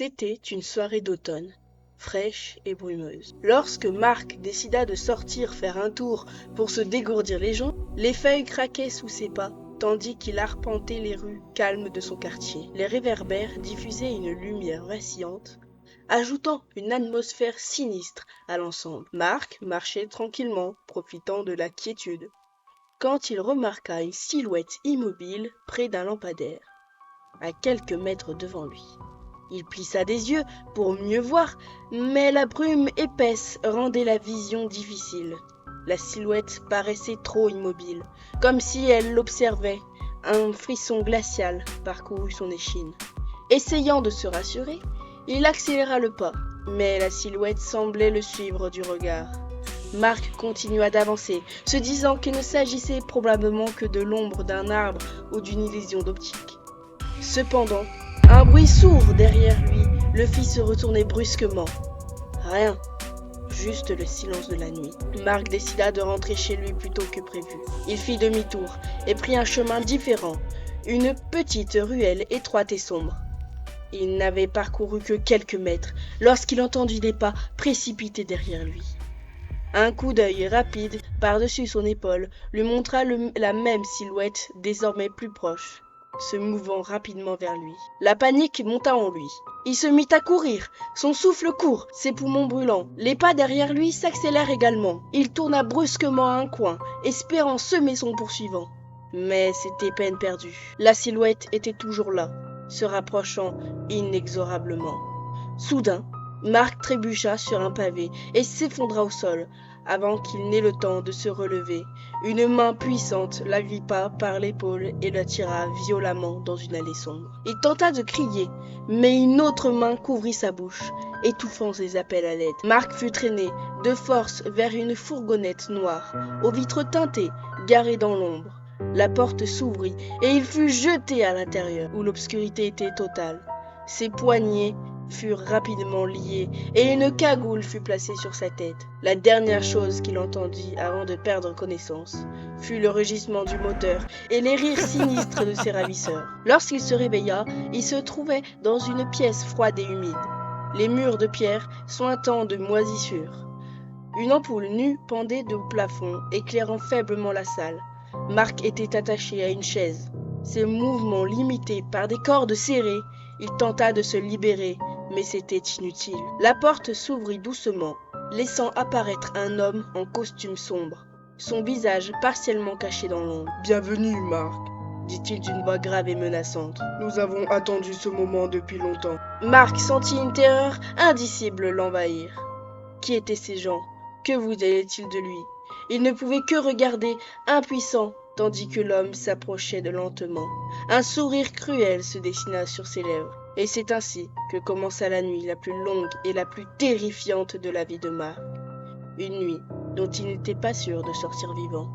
C'était une soirée d'automne, fraîche et brumeuse. Lorsque Marc décida de sortir faire un tour pour se dégourdir les jambes, les feuilles craquaient sous ses pas, tandis qu'il arpentait les rues calmes de son quartier. Les réverbères diffusaient une lumière vacillante, ajoutant une atmosphère sinistre à l'ensemble. Marc marchait tranquillement, profitant de la quiétude, quand il remarqua une silhouette immobile près d'un lampadaire, à quelques mètres devant lui. Il plissa des yeux pour mieux voir, mais la brume épaisse rendait la vision difficile. La silhouette paraissait trop immobile, comme si elle l'observait. Un frisson glacial parcourut son échine. Essayant de se rassurer, il accéléra le pas, mais la silhouette semblait le suivre du regard. Marc continua d'avancer, se disant qu'il ne s'agissait probablement que de l'ombre d'un arbre ou d'une illusion d'optique. Cependant, un bruit sourd derrière lui le fit se retourner brusquement. Rien, juste le silence de la nuit. Marc décida de rentrer chez lui plus tôt que prévu. Il fit demi-tour et prit un chemin différent, une petite ruelle étroite et sombre. Il n'avait parcouru que quelques mètres lorsqu'il entendit des pas précipités derrière lui. Un coup d'œil rapide par-dessus son épaule lui montra la même silhouette désormais plus proche, se mouvant rapidement vers lui. La panique monta en lui. Il se mit à courir, son souffle court, ses poumons brûlants. Les pas derrière lui s'accélèrent également. Il tourna brusquement à un coin, espérant semer son poursuivant. Mais c'était peine perdue. La silhouette était toujours là, se rapprochant inexorablement. Soudain, Marc trébucha sur un pavé et s'effondra au sol, avant qu'il n'ait le temps de se relever. Une main puissante l'agrippa par l'épaule et l'attira violemment dans une allée sombre. Il tenta de crier, mais une autre main couvrit sa bouche, étouffant ses appels à l'aide. Marc fut traîné de force vers une fourgonnette noire, aux vitres teintées, garée dans l'ombre. La porte s'ouvrit et il fut jeté à l'intérieur, où l'obscurité était totale. Ses poignets furent rapidement liés et une cagoule fut placée sur sa tête. La dernière chose qu'il entendit avant de perdre connaissance fut le rugissement du moteur et les rires sinistres de ses ravisseurs. Lorsqu'il se réveilla, il se trouvait dans une pièce froide et humide, les murs de pierre suintant de moisissures. Une ampoule nue pendait au plafond, éclairant faiblement la salle. Marc était attaché à une chaise, ses mouvements limités par des cordes serrées. Il tenta de se libérer, mais c'était inutile. La porte s'ouvrit doucement, laissant apparaître un homme en costume sombre, son visage partiellement caché dans l'ombre. « Bienvenue, Marc, » dit-il d'une voix grave et menaçante. « Nous avons attendu ce moment depuis longtemps. » Marc sentit une terreur indicible l'envahir. Qui étaient ces gens? Que voulait-il de lui? Il ne pouvait que regarder, impuissant, tandis que l'homme s'approchait de lentement. Un sourire cruel se dessina sur ses lèvres. Et c'est ainsi que commença la nuit la plus longue et la plus terrifiante de la vie de Marc. Une nuit dont il n'était pas sûr de sortir vivant.